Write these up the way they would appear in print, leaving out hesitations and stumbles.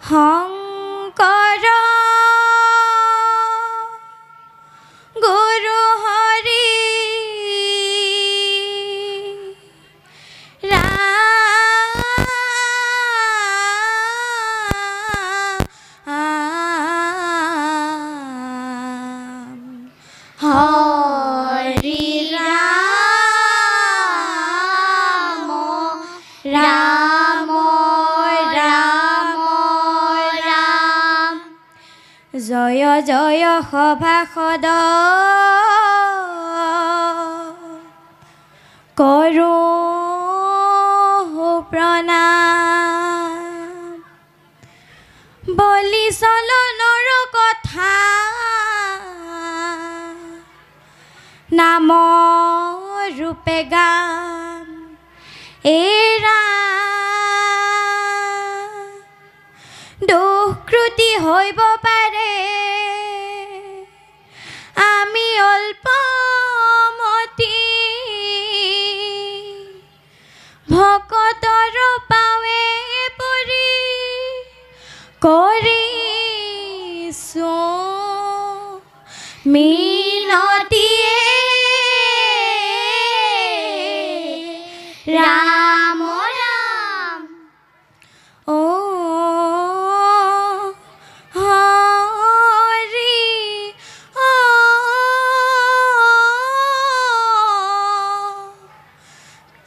শংকৰ গুৰু হৰি হৰি ৰাম ৰাম ৰাম ৰাম জয় জয় সভাসদ কৰো প্ৰণাম বলি চলনৰ কথা নাম ৰূপে গাম এৰা দুষ্কৃতি হইব পাৰে আমি অল্পমতি ভকতৰ পাৱে পৰি কৰিছো মিনতিয়ে ৰাম ৰাম ও হৰি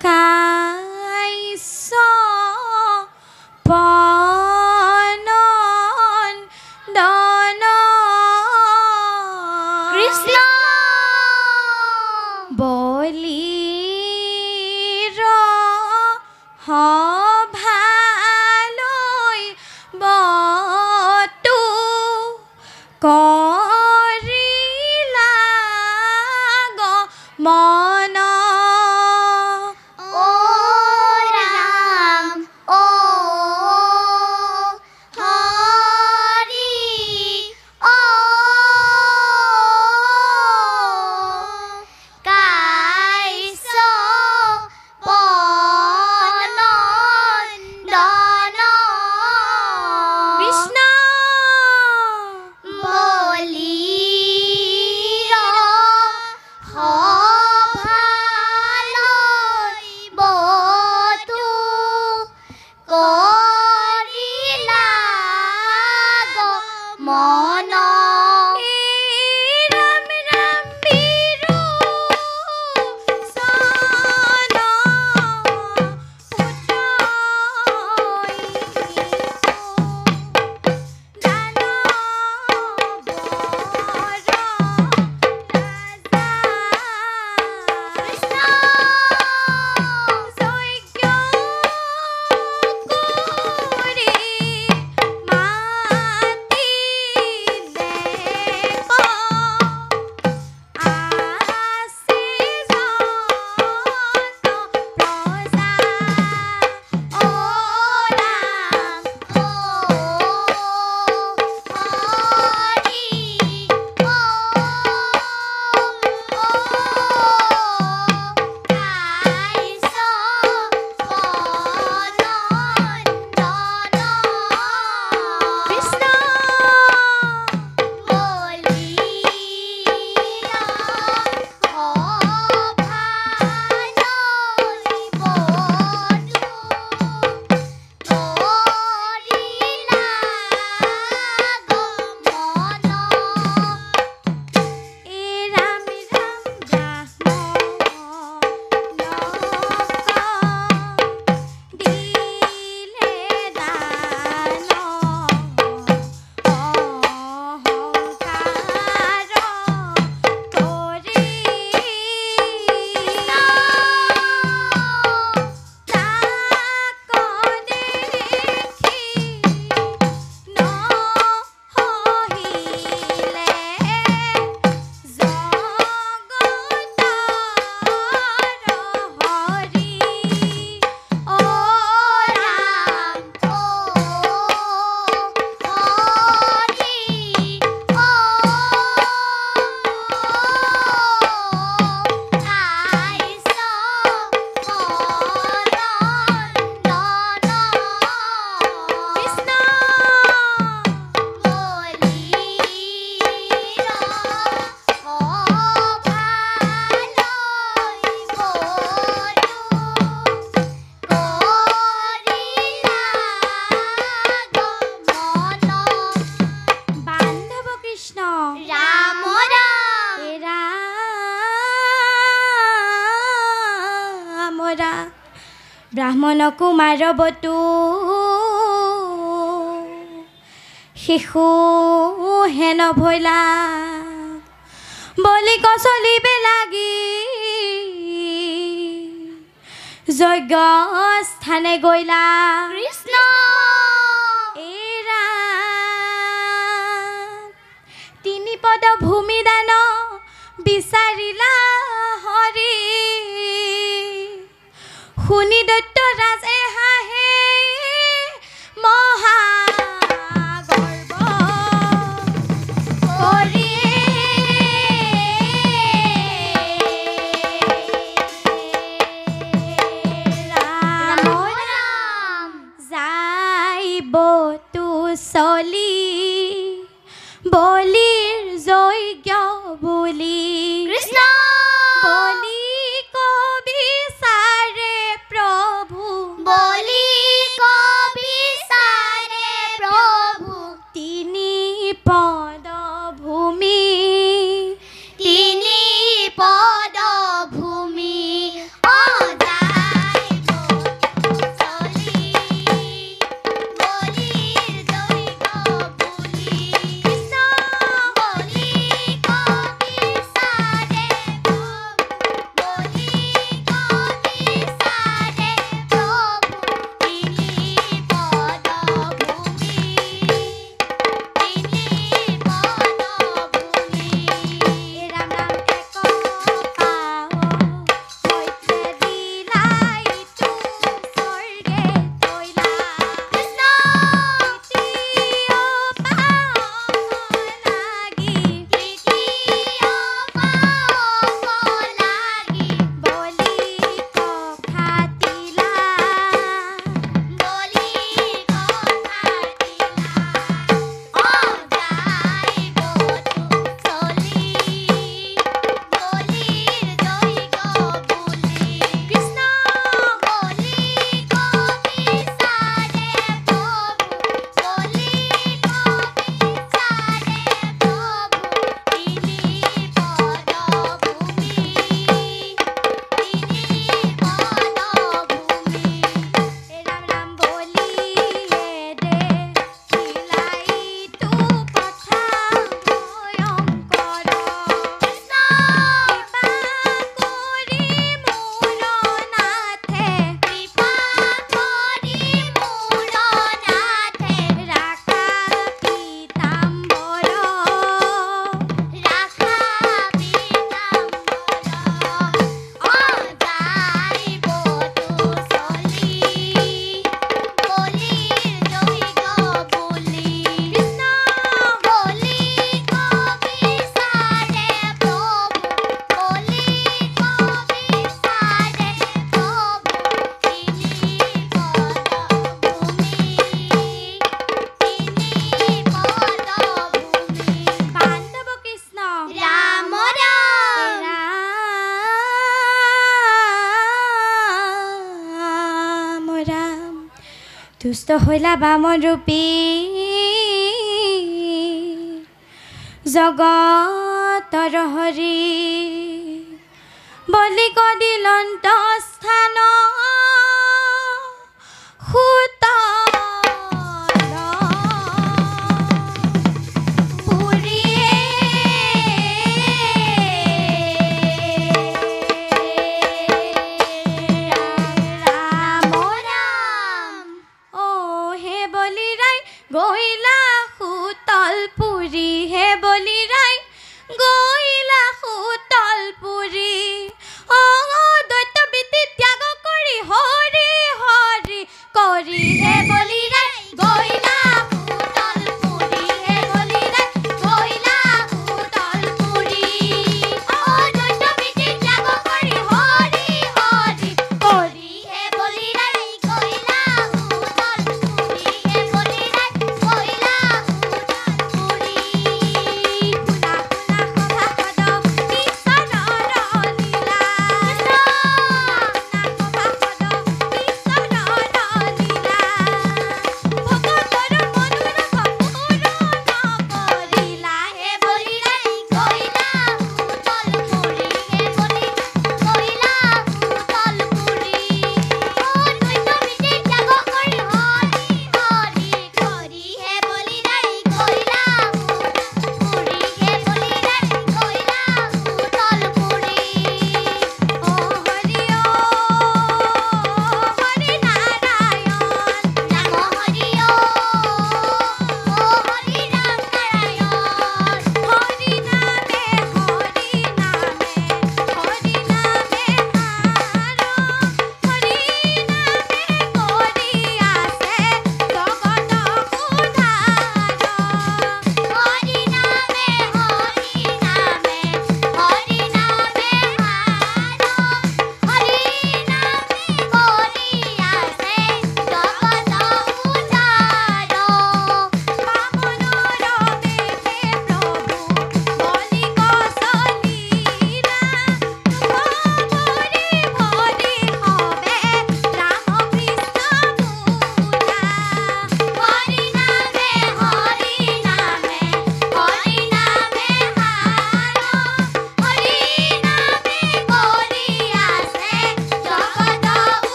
কাইছ পনন্দন কৃষ্ণ বলিৰ সভালৈ বটু কৰিলা গমন ও ৰাম ও হৰি ও কাইছ পনন্দন কৃষ্ণ বলিৰ সভালৈ বটু কৰিলা গমন ৰাম ৰাম বীৰু সন পৱন কুমাৰ বটু শিশু হেন ভৈলা বলি কচলিবে লাগি যজ্ঞ স্থানে গৈলা কৃষ্ণ এৰা তিনি পদ ভূমি দান বিচাৰিলা হৰি শুনি দৈত্য ৰাজে হাঁহে মহা গৰ্ব কৰি ৰাম ৰাম যাইব তু চলি বলিৰ যজ্ঞ বুলি কৃষ্ণ বলি কবিচাৰে প্ৰভু বলি কবিচাৰে প্ৰভু তিনি পদ ভূমি তিনি পদ ভূমি অজাইব চলি বলিৰ যজ্ঞ বুলি কৃষ্ণ বলি কবিচাৰে প্ৰভু বলি কবিচাৰে প্ৰভু তিনি পদ ভূমি তিনি পদ ভূমি ৰাম ৰাম এক পাও হৈতে দিলাই তু স্বৰ্গে তৈলা কৃষ্ণ তৃতীয় পাও লাগি তৃতীয় পাওক লাগি বলি কখাতিলা বলি কখাতিলা অজাইব তু চলি বলিৰ যজ্ঞ বুলি কৃষ্ণ বলি কবিচাৰে প্ৰভু বলি কবিচাৰে প্ৰভু তিনি পদ ভূমি তিনি পদ ভূমি ৰাম ৰাম বলি দে দিলাই তু কথা ভয়ংকৰ কৃষ্ণ কৃপা কৰি মোৰ নাথে কৃপা কৰি মোৰ নাথে ৰাখা পীতাম্বৰ ৰাখা পীতাম্বৰ অজাইব তু চলি বলিৰ যজ্ঞ বুলি কৃষ্ণ বলি কবিচাৰে প্ৰভু বলি কবিচাৰে প্ৰভু তিনি পদ ভূমি তিনি পদ ভূমি পাণ্ডৱ কৃষ্ণ ৰাম ৰাম ৰাম ৰাম দুষ্ট হৈলা বামন ৰূপী জগতৰ হৰি বলি কদিলন্ত স্থান ৰাম ৰাম গৈলা সুতলপুৰী হে বলি ৰাই গৈলা সুতলপুৰী দৈত্য বৃত্তি ত্যাগ কৰি হৰি হৰি কৰি হে বলি ৰাই গৈলা সুতলপুৰী হে বলি ৰাই গৈলা সুতলপুৰী দৈত্য বৃত্তি ত্যাগ কৰি হৰি হৰি কৰি হে বলি ৰাই গৈলা সুতলপুৰী হে বলি ৰাই গৈলা সুতলপুৰী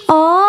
অ